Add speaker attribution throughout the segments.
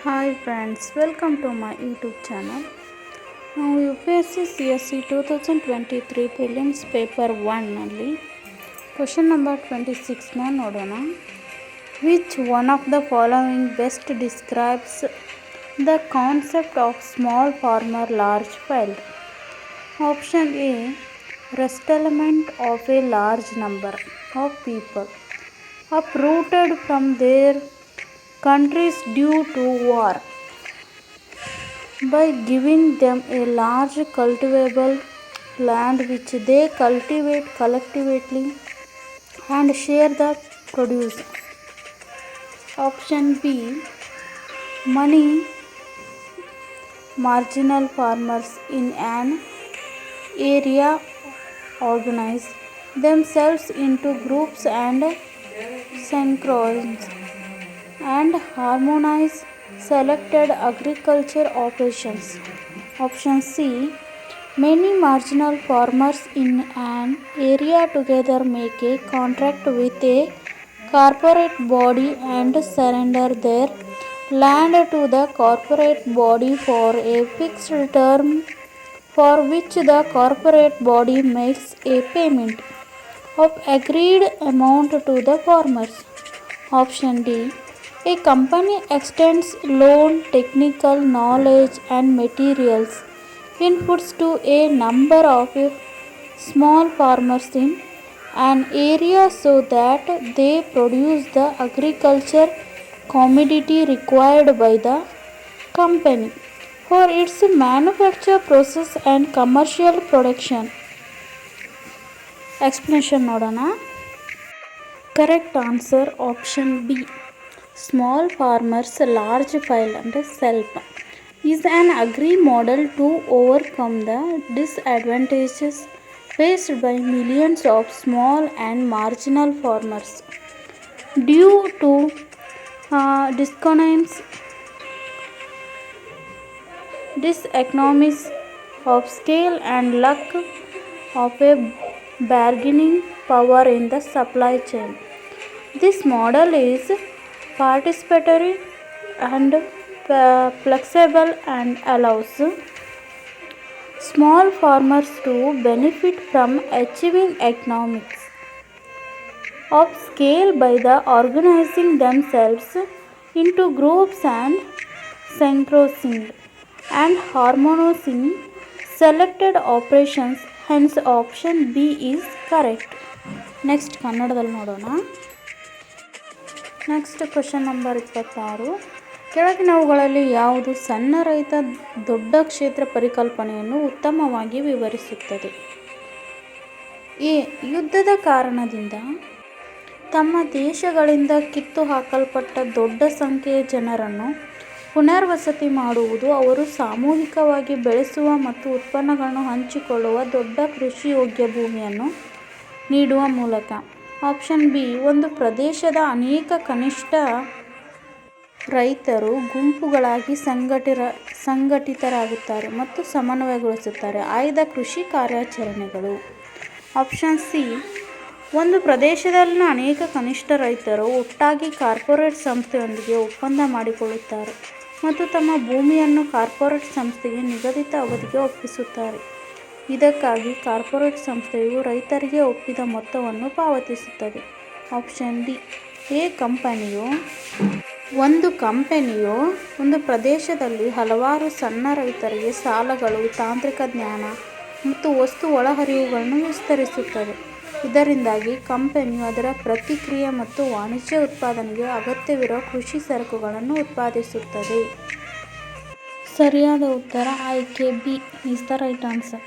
Speaker 1: Hi friends, welcome to my YouTube channel. ನಾವು UPSC CSE 2023 prelims paper 1ನಲ್ಲಿ question number 26ನ ನೋಡೋಣ. Which one of the following best describes the concept of small farmer large field? Option A, resettlement of a large number of people uprooted from their countries due to war by giving them a large cultivable land which they cultivate collectively and share the produce. Option B, many marginal farmers in an area organize themselves into groups and synchronize and harmonize selected agriculture operations. Option C, many marginal farmers in an area together make a contract with a corporate body and surrender their land to the corporate body for a fixed term for which the corporate body makes a payment of agreed amount to the farmers. Option D, a company extends loan, technical knowledge and materials inputs to a number of small farmers in an area so that they produce the agriculture commodity required by the company for its manufacture process and commercial production. Explanation ನೋಡೋಣ. Correct answer option B, small farmers large field ಅಂದರೆ self is an agri model to overcome the disadvantages faced by millions of small and marginal farmers due to diseconomies of scale and lack of a bargaining power in the supply chain. This model is participatory and flexible and allows small farmers to benefit from achieving economics of scale by the organizing themselves into groups and synchronizing and harmonizing selected operations. Hence option B is correct. Next ಕನ್ನಡದಲ್ಲಿ ನೋಡೋಣ. Next question number 26, ಕೆಳಗಿನವುಗಳಲ್ಲಿ ಯಾವುದು ಸಣ್ಣ ರೈತ ದೊಡ್ಡ ಕ್ಷೇತ್ರ ಪರಿಕಲ್ಪನೆಯನ್ನು ಉತ್ತಮವಾಗಿ ವಿವರಿಸುತ್ತದೆ? ಎ, ಯುದ್ಧದ ಕಾರಣದಿಂದ ತಮ್ಮ ದೇಶಗಳಿಂದ ಕಿತ್ತು ಹಾಕಲ್ಪಟ್ಟ ದೊಡ್ಡ ಸಂಖ್ಯೆಯ ಜನರನ್ನು ಪುನರ್ವಸತಿ ಮಾಡುವುದು, ಅವರು ಸಾಮೂಹಿಕವಾಗಿ ಬೆಳೆಸುವ ಮತ್ತು ಉತ್ಪನ್ನಗಳನ್ನು ಹಂಚಿಕೊಳ್ಳುವ ದೊಡ್ಡ ಕೃಷಿಯೋಗ್ಯ ಭೂಮಿಯನ್ನು ನೀಡುವ ಮೂಲಕ. ಆಪ್ಷನ್ ಬಿ, ಒಂದು ಪ್ರದೇಶದ ಅನೇಕ ಕನಿಷ್ಠ ರೈತರು ಗುಂಪುಗಳಾಗಿ ಸಂಘಟಿತರಾಗುತ್ತಾರೆ ಮತ್ತು ಸಮನ್ವಯಗೊಳಿಸುತ್ತಾರೆ ಆಯ್ದ ಕೃಷಿ ಕಾರ್ಯಾಚರಣೆಗಳು. ಆಪ್ಷನ್ ಸಿ, ಒಂದು ಪ್ರದೇಶದಲ್ಲಿನ ಅನೇಕ ಕನಿಷ್ಠ ರೈತರು ಒಟ್ಟಾಗಿ ಕಾರ್ಪೊರೇಟ್ ಸಂಸ್ಥೆಯೊಂದಿಗೆ ಒಪ್ಪಂದ ಮಾಡಿಕೊಳ್ಳುತ್ತಾರೆ ಮತ್ತು ತಮ್ಮ ಭೂಮಿಯನ್ನು ಕಾರ್ಪೊರೇಟ್ ಸಂಸ್ಥೆಗೆ ನಿಗದಿತ ಅವಧಿಗೆ ಒಪ್ಪಿಸುತ್ತಾರೆ. ಇದಕ್ಕಾಗಿ ಕಾರ್ಪೊರೇಟ್ ಸಂಸ್ಥೆಯು ರೈತರಿಗೆ ಒಪ್ಪಿದ ಮೊತ್ತವನ್ನು ಪಾವತಿಸುತ್ತದೆ. ಆಪ್ಷನ್ ಡಿ, ಒಂದು ಕಂಪನಿಯು ಒಂದು ಪ್ರದೇಶದಲ್ಲಿ ಹಲವಾರು ಸಣ್ಣ ರೈತರಿಗೆ ಸಾಲಗಳು, ತಾಂತ್ರಿಕ ಜ್ಞಾನ ಮತ್ತು ವಸ್ತು ಒಳಹರಿವುಗಳನ್ನು ವಿಸ್ತರಿಸುತ್ತದೆ. ಇದರಿಂದಾಗಿ ಕಂಪನಿಯು ಅದರ ಪ್ರತಿಕ್ರಿಯೆ ಮತ್ತು ವಾಣಿಜ್ಯ ಉತ್ಪಾದನೆಗೆ ಅಗತ್ಯವಿರುವ ಕೃಷಿ ಸರಕುಗಳನ್ನು ಉತ್ಪಾದಿಸುತ್ತದೆ. ಸರಿಯಾದ ಉತ್ತರ ಆಯ್ಕೆ B is the right answer.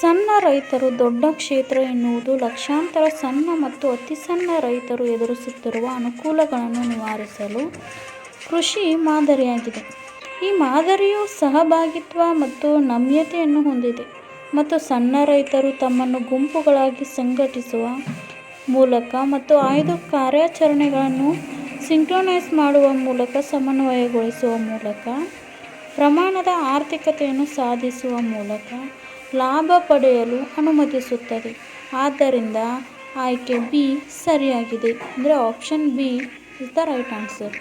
Speaker 1: ಸಣ್ಣ ರೈತರು ದೊಡ್ಡ ಕ್ಷೇತ್ರ ಎನ್ನುವುದು ಲಕ್ಷಾಂತರ ಸಣ್ಣ ಮತ್ತು ಅತಿ ಸಣ್ಣ ರೈತರು ಎದುರಿಸುತ್ತಿರುವ ಅನುಕೂಲಗಳನ್ನು ನಿವಾರಿಸಲು ಕೃಷಿ ಮಾದರಿಯಾಗಿದೆ. ಈ ಮಾದರಿಯು ಸಹಭಾಗಿತ್ವ ಮತ್ತು ನಮ್ಯತೆಯನ್ನು ಹೊಂದಿದೆ ಮತ್ತು ಸಣ್ಣ ರೈತರು ತಮ್ಮನ್ನು ಗುಂಪುಗಳಾಗಿ ಸಂಘಟಿಸುವ ಮೂಲಕ ಮತ್ತು ಆಯ್ದ ಕಾರ್ಯಾಚರಣೆಗಳನ್ನು ಸಿಂಕ್ರೊನೈಸ್ ಮಾಡುವ ಮೂಲಕ, ಸಮನ್ವಯಗೊಳಿಸುವ ಮೂಲಕ, ಪ್ರಮಾಣದ ಆರ್ಥಿಕತೆಯನ್ನು ಸಾಧಿಸುವ ಮೂಲಕ ಲಾಭ ಪಡೆಯಲು ಅನುಮತಿಸುತ್ತದೆ. ಆದ್ದರಿಂದ ಆಯ್ಕೆ ಬಿ ಸರಿಯಾಗಿದೆ. ಅಂದರೆ option B is the right answer.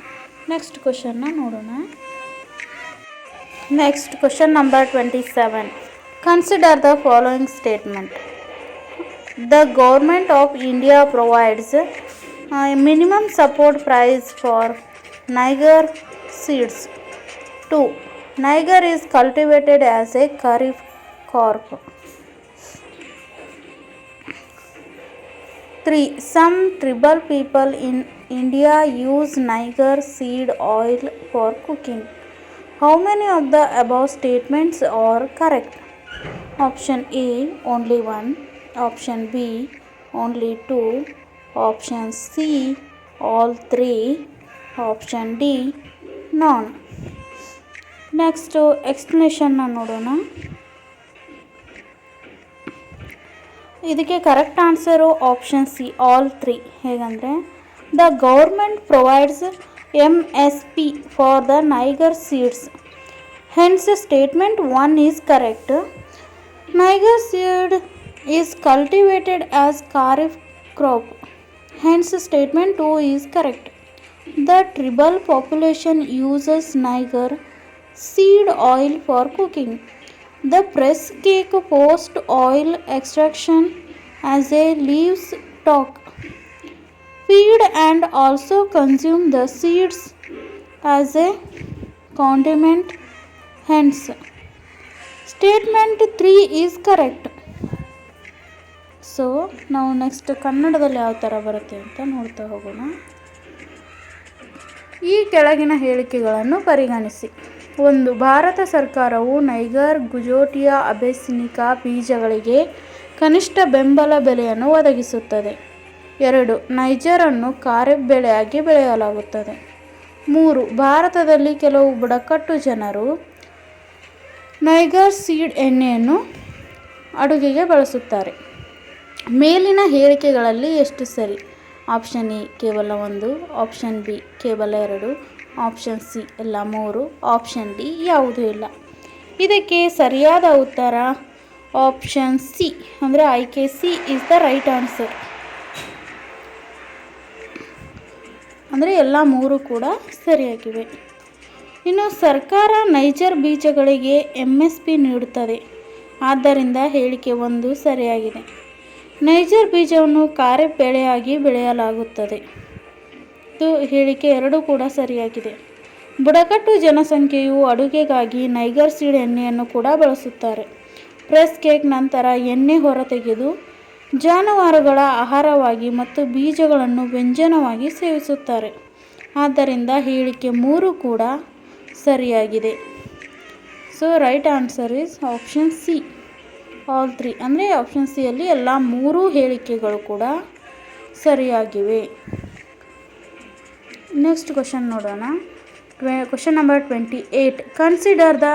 Speaker 1: Next ಕ್ವೆಶ್ಚನ್ನ ನೋಡೋಣ. Next, question number 27. Consider the following statement. The government of India provides a minimum support price for Niger seeds. 2. Niger is cultivated as a kharif crop. 3. Some tribal people in India use Niger seed oil for cooking. How many of the above statements are correct? Option A, only 1. Option B, only 2. Option C, all 3. Option D, none. Next, explanation ನೋಡೋಣ. ಇದಕ್ಕೆ correct answer option C, all 3. ಹೇಗಂದರೆ, the government provides MSP for the niger seeds. Hence statement 1 is correct. Niger seed is cultivated as kharif crop. Hence statement 2 is correct. The tribal population uses Niger seed oil for cooking. The press cake post oil extraction as a livestock feed and also consume the seeds as a condiment. Hence statement 3 is correct. So ನಾವು next ಕನ್ನಡದಲ್ಲಿ ಯಾವ ಥರ ಬರುತ್ತೆ ಅಂತ ನೋಡ್ತಾ ಹೋಗೋಣ. ಈ ಕೆಳಗಿನ ಹೇಳಿಕೆಗಳನ್ನು ಪರಿಗಣಿಸಿ. 1. ಭಾರತ ಸರ್ಕಾರವು ನೈಗರ್ ಗುಜೋಟಿಯಾ ಅಬೇಸಿನಿಕಾ ಬೀಜಗಳಿಗೆ ಕನಿಷ್ಠ ಬೆಂಬಲ ಬೆಲೆಯನ್ನು ಒದಗಿಸುತ್ತದೆ. 2. ನೈಜರನ್ನು ಖಾರಿಫ್ ಬೆಳೆಯಾಗಿ ಬೆಳೆಯಲಾಗುತ್ತದೆ. 3. ಭಾರತದಲ್ಲಿ ಕೆಲವು ಬುಡಕಟ್ಟು ಜನರು ನೈಗರ್ ಸೀಡ್ ಎಣ್ಣೆಯನ್ನು ಅಡುಗೆಗೆ ಬಳಸುತ್ತಾರೆ. ಮೇಲಿನ ಹೇಳಿಕೆಗಳಲ್ಲಿ ಎಷ್ಟು ಸರಿ? ಆಪ್ಷನ್ ಎ ಕೇವಲ 1, ಆಪ್ಷನ್ ಬಿ ಕೇವಲ 2, ಆಪ್ಷನ್ ಸಿ ಎಲ್ಲ 3, ಆಪ್ಷನ್ ಡಿ ಯಾವುದೂ ಇಲ್ಲ. ಇದಕ್ಕೆ ಸರಿಯಾದ ಉತ್ತರ ಆಪ್ಷನ್ ಸಿ, ಅಂದರೆ ಆಯ್ಕೆ C is the right answer. ಅಂದರೆ ಎಲ್ಲ 3 ಕೂಡ ಸರಿಯಾಗಿವೆ. ಇನ್ನು ಸರ್ಕಾರ ನೈಜರ್ ಬೀಜಗಳಿಗೆ MSP ನೀಡುತ್ತದೆ. ಆದ್ದರಿಂದ ಹೇಳಿಕೆ 1 ಸರಿಯಾಗಿದೆ. ನೈಜರ್ ಬೀಜವನ್ನು ಖಾರಿಫ್ ಬೆಳೆಯಾಗಿ ಬೆಳೆಯಲಾಗುತ್ತದೆ. ಇದು ಹೇಳಿಕೆ 2 ಕೂಡ ಸರಿಯಾಗಿದೆ. ಬುಡಕಟ್ಟು ಜನಸಂಖ್ಯೆಯು ಅಡುಗೆಗಾಗಿ ನೈಗರ್ ಸೀಡ್ ಎಣ್ಣೆಯನ್ನು ಕೂಡ ಬಳಸುತ್ತಾರೆ. ಪ್ರೆಸ್ ಕೇಕ್ ನಂತರ ಎಣ್ಣೆ ಹೊರತೆಗೆದು ಜಾನುವಾರುಗಳ ಆಹಾರವಾಗಿ ಮತ್ತು ಬೀಜಗಳನ್ನು ವ್ಯಂಜನವಾಗಿ ಸೇವಿಸುತ್ತಾರೆ. ಆದ್ದರಿಂದ ಹೇಳಿಕೆ 3 ಕೂಡ ಸರಿಯಾಗಿದೆ. So right answer is option C, all 3. ಅಂದರೆ ಆಪ್ಷನ್ ಸಿಯಲ್ಲಿ ಎಲ್ಲ 3 ಹೇಳಿಕೆಗಳು ಕೂಡ ಸರಿಯಾಗಿವೆ. ನೆಕ್ಸ್ಟ್ ಕ್ವಶನ್ ನೋಡೋಣ. Question number 28. Consider the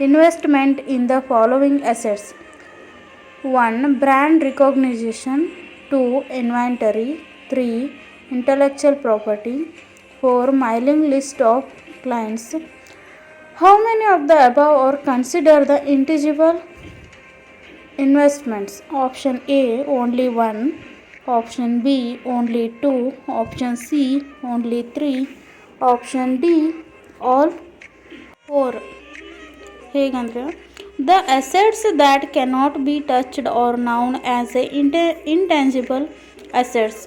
Speaker 1: investment in the following assets. 1. Brand recognition. 2. Inventory. 3. Intellectual property. 4. Mailing list of clients. How many of the above are considered the intangible investments? Option A, only 1. Option B, only 2. Option C, only 3. Option D, all 4. ಹೇಗಂದರೆ, the assets that cannot be touched are known as intangible assets.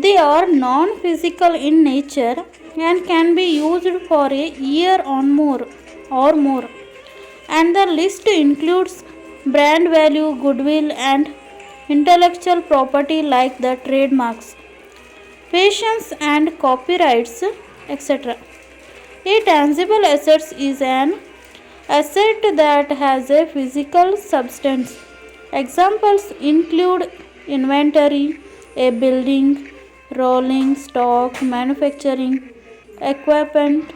Speaker 1: They are non-physical in nature and can be used for a year or more. And the list includes brand value, goodwill, and intellectual property like the trademarks, patents, and copyrights, etc. A tangible asset is an asset that has a physical substance. Examples include inventory, a building, rolling stock, manufacturing equipment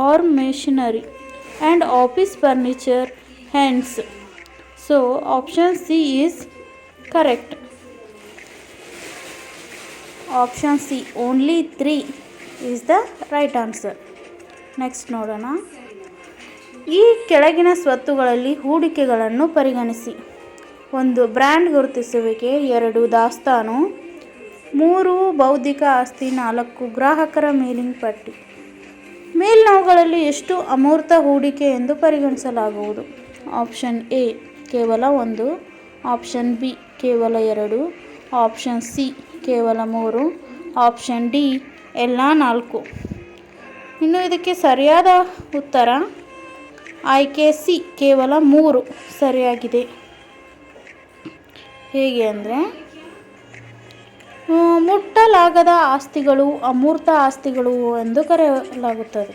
Speaker 1: or machinery, and office furniture. Hence, so option C is correct. Option C, only 3 is the right answer. Next ನೋಡೋಣ. ಈ ಕೆಳಗಿನ ಸ್ವತ್ತುಗಳಲ್ಲಿ ಹೂಡಿಕೆಗಳನ್ನು ಪರಿಗಣಿಸಿ. 1. Brand ಗುರುತಿಸುವಿಕೆ. 2. ದಾಸ್ತಾನು. 3. ಬೌದ್ಧಿಕ ಆಸ್ತಿ. 4. ಗ್ರಾಹಕರ ಮೇಲಿಂಗ್ ಪಟ್ಟಿ. ಮೇಲ್ನವುಗಳಲ್ಲಿ ಎಷ್ಟು ಅಮೂರ್ತ ಹೂಡಿಕೆ ಎಂದು ಪರಿಗಣಿಸಲಾಗುವುದು? ಆಪ್ಷನ್ ಎ ಕೇವಲ 1, ಆಪ್ಷನ್ ಬಿ ಕೇವಲ 2, ಆಪ್ಷನ್ ಸಿ ಕೇವಲ 3, ಆಪ್ಷನ್ ಡಿ ಎಲ್ಲ 4. ಇನ್ನು ಇದಕ್ಕೆ ಸರಿಯಾದ ಉತ್ತರ ಆಯ್ಕೆ ಸಿ ಕೇವಲ 3 ಸರಿಯಾಗಿದೆ. ಹೇಗೆ ಅಂದರೆ, ಮುಟ್ಟಲಾಗದ ಆಸ್ತಿಗಳು ಅಮೂರ್ತ ಆಸ್ತಿಗಳು ಎಂದು ಕರೆಯಲಾಗುತ್ತದೆ.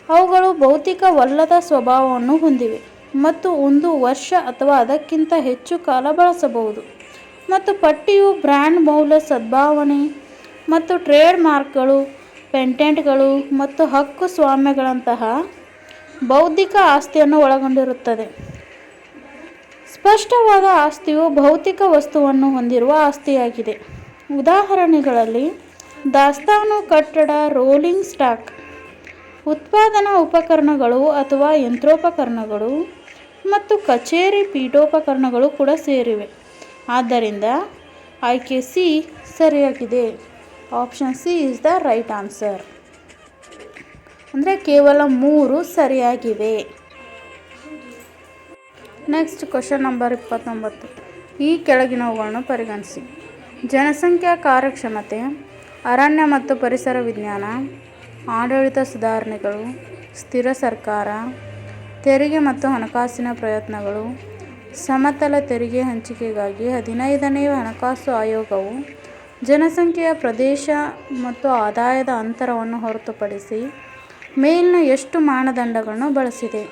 Speaker 1: ಅವುಗಳು ಭೌತಿಕವಲ್ಲದ ಸ್ವಭಾವವನ್ನು ಹೊಂದಿವೆ ಮತ್ತು 1 ವರ್ಷ ಅಥವಾ ಅದಕ್ಕಿಂತ ಹೆಚ್ಚು ಕಾಲ ಬಳಸಬಹುದು. ಮತ್ತು ಪಟ್ಟಿಯು ಬ್ರ್ಯಾಂಡ್ ಮೌಲ್ಯ, ಸದ್ಭಾವನೆ ಮತ್ತು ಟ್ರೇಡ್ ಮಾರ್ಕ್ಗಳು, ಪೇಟೆಂಟ್ಗಳು ಮತ್ತು ಹಕ್ಕು ಸ್ವಾಮ್ಯಗಳಂತಹ ಬೌದ್ಧಿಕ ಆಸ್ತಿಯನ್ನು ಒಳಗೊಂಡಿರುತ್ತದೆ. ಸ್ಪಷ್ಟವಾದ ಆಸ್ತಿಯು ಭೌತಿಕ ವಸ್ತುವನ್ನು ಹೊಂದಿರುವ ಆಸ್ತಿಯಾಗಿದೆ. ಉದಾಹರಣೆಗಳಲ್ಲಿ ದಾಸ್ತಾನು ಕಟ್ಟಡ, ರೋಲಿಂಗ್ ಸ್ಟಾಕ್, ಉತ್ಪಾದನಾ ಉಪಕರಣಗಳು ಅಥವಾ ಯಂತ್ರೋಪಕರಣಗಳು ಮತ್ತು ಕಚೇರಿ ಪೀಠೋಪಕರಣಗಳು ಕೂಡ ಸೇರಿವೆ. ಆದ್ದರಿಂದ ಆಯ್ಕೆ ಸಿ ಸರಿಯಾಗಿದೆ. Option C is the right answer. ಅಂದರೆ ಕೇವಲ 3 ಸರಿಯಾಗಿವೆ. Next question number 29. ಈ ಕೆಳಗಿನವುಗಳನ್ನು ಪರಿಗಣಿಸಿ. ಜನಸಂಖ್ಯಾ ಕಾರ್ಯಕ್ಷಮತೆ, ಅರಣ್ಯ ಮತ್ತು ಪರಿಸರ ವಿಜ್ಞಾನ, ಆಡಳಿತ ಸುಧಾರಣೆಗಳು, ಸ್ಥಿರ ಸರ್ಕಾರ, ತೆರಿಗೆ ಮತ್ತು ಹಣಕಾಸಿನ ಪ್ರಯತ್ನಗಳು, ಸಮತಲ ತೆರಿಗೆ ಹಂಚಿಕೆಗಾಗಿ 15ನೇ ಹಣಕಾಸು ಆಯೋಗವು ಜನಸಂಖ್ಯೆಯ ಪ್ರದೇಶ ಮತ್ತು ಆದಾಯದ ಅಂತರವನ್ನು ಹೊರತುಪಡಿಸಿ ಮೇಲಿನ ಎಷ್ಟು ಮಾನದಂಡಗಳನ್ನು ಬಳಸಿದೆ?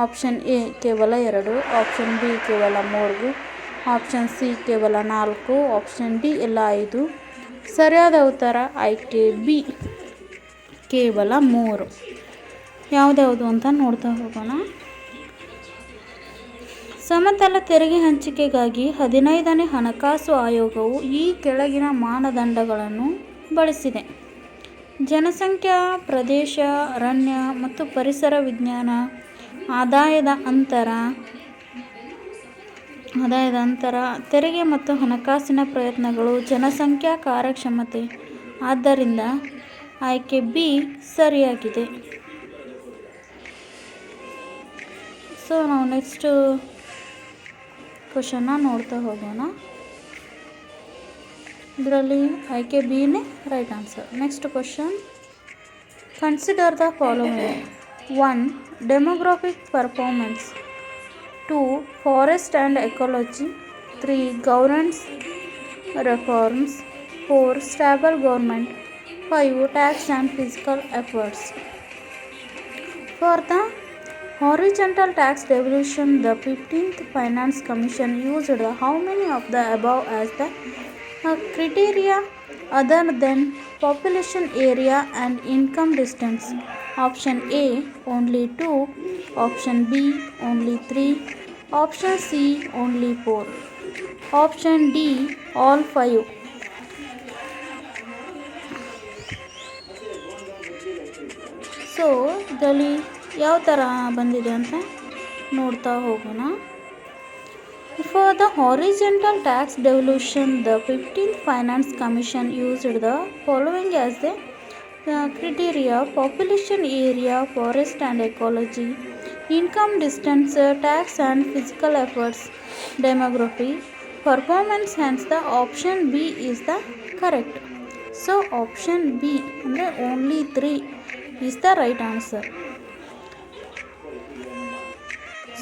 Speaker 1: ಆಪ್ಷನ್ ಎ ಕೇವಲ 2, ಆಪ್ಷನ್ ಬಿ ಕೇವಲ 3, ಆಪ್ಷನ್ ಸಿ ಕೇವಲ 4, ಆಪ್ಷನ್ ಡಿ ಎಲ್ಲ 5. ಸರಿಯಾದ ಉತ್ತರ ಆಯ್ಕೆ ಬಿ ಕೇವಲ 3. ಯಾವುದ್ಯಾವುದು ಅಂತ ನೋಡ್ತಾ ಹೋಗೋಣ. ಸಮತಲ ತೆರಿಗೆ ಹಂಚಿಕೆಗಾಗಿ 15ನೇ ಹಣಕಾಸು ಆಯೋಗವು ಈ ಕೆಳಗಿನ ಮಾನದಂಡಗಳನ್ನು ಬಳಸಿದೆ: ಜನಸಂಖ್ಯಾ ಪ್ರದೇಶ, ಅರಣ್ಯ ಮತ್ತು ಪರಿಸರ ವಿಜ್ಞಾನ, ಆದಾಯದ ಅಂತರ, ತೆರಿಗೆ ಮತ್ತು ಹಣಕಾಸಿನ ಪ್ರಯತ್ನಗಳು, ಜನಸಂಖ್ಯಾ ಕಾರ್ಯಕ್ಷಮತೆ. ಆದ್ದರಿಂದ ಆಯ್ಕೆ ಬಿ ಸರಿಯಾಗಿದೆ. ಸೊ ನಾವು ನೆಕ್ಸ್ಟ್ ಕ್ವಶನ್ನ ನೋಡ್ತಾ ಹೋಗೋಣ. ಇದರಲ್ಲಿ ಆಯ್ಕೆ ಬಿನೇ right answer. Next question, consider the following: 1. Demographic performance, 2. Forest and ecology, 3. Governance reforms, 4. Stable government, 5. Tax and fiscal efforts. For the horizontal tax devolution, the 15th Finance Commission used how many of the above as the criteria other than population area and income distance? Option A only 2, option B only 3, option C only 4, option D all 5. So ಇದರಲ್ಲಿ ಯಾವ ಥರ ಬಂದಿದೆ ಅಂತ ನೋಡ್ತಾ ಹೋಗೋಣ. For the horizontal tax devolution, the 15th Finance Commission used the following as the criteria: population area, forest and ecology, income distance, tax and physical efforts, demography, performance. Hence the option B is the correct. So option B ಅಂದರೆ only 3 is the right answer.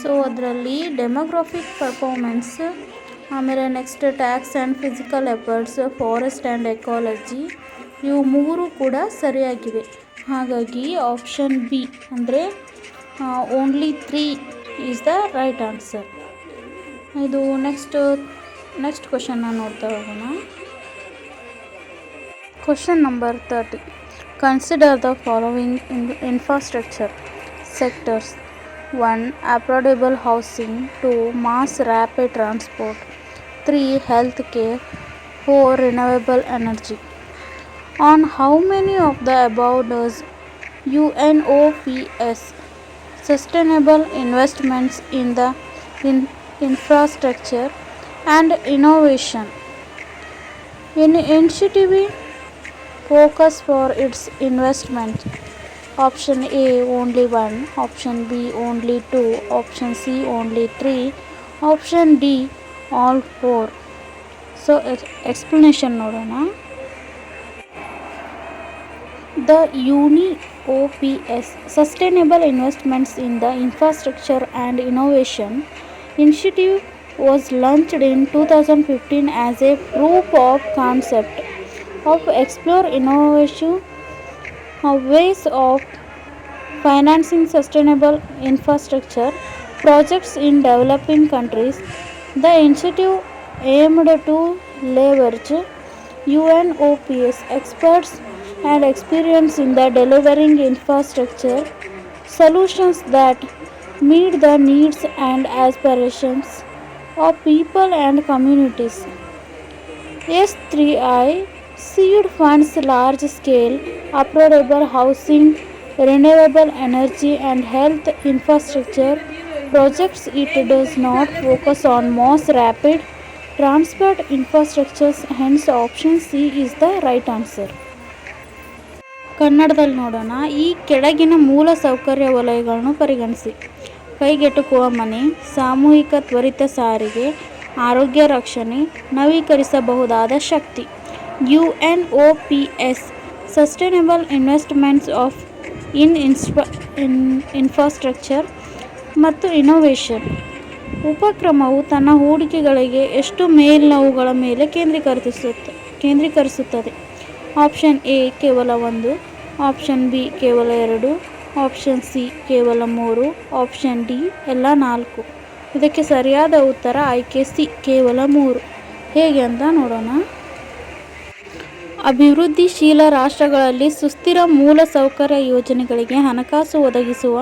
Speaker 1: So ಅದರಲ್ಲಿ demographic performance, ಆಮೇಲೆ next tax and fiscal efforts, forest and ecology, ಇವು 3 ಕೂಡ ಸರಿಯಾಗಿವೆ. ಹಾಗಾಗಿ option B ಅಂದರೆ only 3 is the right answer. ಇದು next ಕ್ವಶನ್ನ ನೋಡ್ತಾ ಹೋಗೋಣ. Question number 30. Consider the following infrastructure sectors: 1. affordable housing, 2. mass rapid transport, 3. health care, 4. renewable energy. On how many of the above does UNOPS sustainable investments in the infrastructure and innovation initiative focus for its investment? Option A only 1, option B only 2, option C only 3, option D all 4. So explanation ನೋಡೋಣ. The UNIOPS Sustainable Investments in the Infrastructure and Innovation Initiative was launched in 2015 as a proof of concept of explore innovative ways of financing sustainable infrastructure projects in developing countries. The initiative aimed to leverage UNOPS experts and experience in the delivering infrastructure solutions that meet the needs and aspirations of people and communities. S3I seed funds large scale affordable housing, renewable energy and health infrastructure projects. It does not focus on mass rapid transport infrastructures, hence option C is the right answer. ಕನ್ನಡದಲ್ಲಿ ನೋಡೋಣ. ಈ ಕೆಳಗಿನ ಮೂಲ ಸೌಕರ್ಯ ವಲಯಗಳನ್ನು ಪರಿಗಣಿಸಿ. ಕೈಗೆಟುಕುವ ಮನೆ, ಸಾಮೂಹಿಕ ತ್ವರಿತ ಸಾರಿಗೆ, ಆರೋಗ್ಯ ರಕ್ಷಣೆ, ನವೀಕರಿಸಬಹುದಾದ ಶಕ್ತಿ. UNOPS sustainable investments of infrastructure ಮತ್ತು ಇನೋವೇಷನ್ ಉಪಕ್ರಮವು ತನ್ನ ಹೂಡಿಕೆಗಳಿಗೆ ಎಷ್ಟು ಮೇಲ್ನೋವುಗಳ ಮೇಲೆ ಕೇಂದ್ರೀಕರಿಸುತ್ತದೆ. ಆಪ್ಷನ್ ಎ ಕೇವಲ 1, ಆಪ್ಷನ್ ಬಿ ಕೇವಲ 2, ಆಪ್ಷನ್ ಸಿ ಕೇವಲ 3, ಆಪ್ಷನ್ ಡಿ ಎಲ್ಲ 4. ಇದಕ್ಕೆ ಸರಿಯಾದ ಉತ್ತರ ಆಯ್ಕೆ ಸಿ ಕೇವಲ 3. ಹೇಗೆ ಅಂತ ನೋಡೋಣ. ಅಭಿವೃದ್ಧಿಶೀಲ ರಾಷ್ಟ್ರಗಳಲ್ಲಿ ಸುಸ್ಥಿರ ಮೂಲ ಸೌಕರ್ಯ ಯೋಜನೆಗಳಿಗೆ ಹಣಕಾಸು ಒದಗಿಸುವ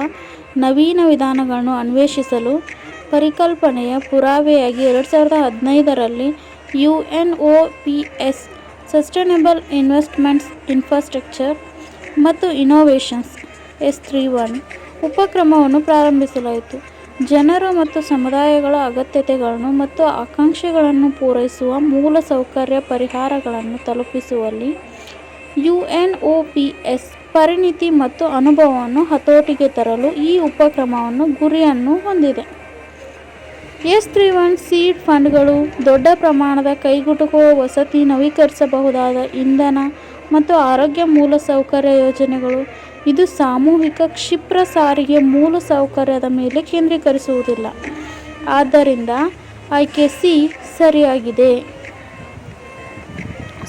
Speaker 1: ನವೀನ ವಿಧಾನಗಳನ್ನು ಅನ್ವೇಷಿಸಲು ಪರಿಕಲ್ಪನೆಯ ಪುರಾವೆಯಾಗಿ 2015ರಲ್ಲಿ UNOPS ಸಸ್ಟೈನಬಲ್ ಇನ್ವೆಸ್ಟ್ಮೆಂಟ್ಸ್ ಇನ್ಫ್ರಾಸ್ಟ್ರಕ್ಚರ್ ಮತ್ತು ಇನೋವೇಷನ್ಸ್ S31 ಉಪಕ್ರಮವನ್ನು ಪ್ರಾರಂಭಿಸಲಾಯಿತು. ಜನರು ಮತ್ತು ಸಮುದಾಯಗಳ ಅಗತ್ಯತೆಗಳನ್ನು ಮತ್ತು ಆಕಾಂಕ್ಷೆಗಳನ್ನು ಪೂರೈಸುವ ಮೂಲ ಸೌಕರ್ಯ ಪರಿಹಾರಗಳನ್ನು ತಲುಪಿಸುವಲ್ಲಿ UNOPS ಪರಿಣಿತಿ ಮತ್ತು ಅನುಭವವನ್ನು ಹತೋಟಿಗೆ ತರಲು ಈ ಉಪಕ್ರಮವನ್ನು ಗುರಿಯನ್ನು ಹೊಂದಿದೆ. S31 ಸೀಡ್ ಫಂಡ್ಗಳು ದೊಡ್ಡ ಪ್ರಮಾಣದ ಕೈಗೆಟುಕುವ ವಸತಿ, ನವೀಕರಿಸಬಹುದಾದ ಇಂಧನ ಮತ್ತು ಆರೋಗ್ಯ ಮೂಲಸೌಕರ್ಯ ಯೋಜನೆಗಳು. ಇದು ಸಾಮೂಹಿಕ ಕ್ಷಿಪ್ರ ಸಾರಿಗೆ ಮೂಲಸೌಕರ್ಯದ ಮೇಲೆ ಕೇಂದ್ರೀಕರಿಸುವುದಿಲ್ಲ. ಆದ್ದರಿಂದ ಆಯ್ಕೆ ಸಿ ಸರಿಯಾಗಿದೆ.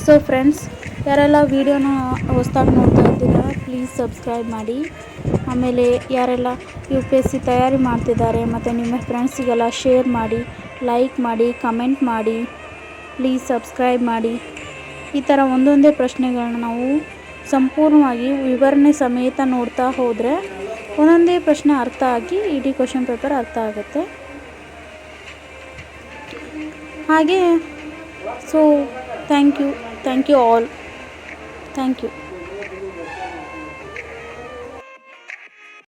Speaker 1: ಸೊ ಫ್ರೆಂಡ್ಸ್, ಯಾರೆಲ್ಲ ವಿಡಿಯೋನ ಹೊಸದಾಗಿ ನೋಡ್ತಾ ಇದ್ದೀರಾ ಪ್ಲೀಸ್ ಸಬ್ಸ್ಕ್ರೈಬ್ ಮಾಡಿ. ಆಮೇಲೆ ಯಾರೆಲ್ಲ UPSC ತಯಾರಿ ಮಾಡ್ತಿದ್ದಾರೆ ಮತ್ತು ನಿಮ್ಮ ಫ್ರೆಂಡ್ಸಿಗೆಲ್ಲ ಶೇರ್ ಮಾಡಿ, ಲೈಕ್ ಮಾಡಿ, ಕಮೆಂಟ್ ಮಾಡಿ, ಪ್ಲೀಸ್ ಸಬ್ಸ್ಕ್ರೈಬ್ ಮಾಡಿ. ಈ ಥರ ಒಂದೊಂದೇ ಪ್ರಶ್ನೆಗಳನ್ನ ನಾವು ಸಂಪೂರ್ಣವಾಗಿ ವಿವರಣೆ ಸಮೇತ ನೋಡ್ತಾ ಹೋದರೆ ಒಂದೊಂದೇ ಪ್ರಶ್ನೆ ಅರ್ಥ ಆಗಿ ಇಡೀ ಕ್ವಶನ್ ಪೇಪರ್ ಅರ್ಥ ಆಗುತ್ತೆ. ಹಾಗೆ so thank you all. Thank you.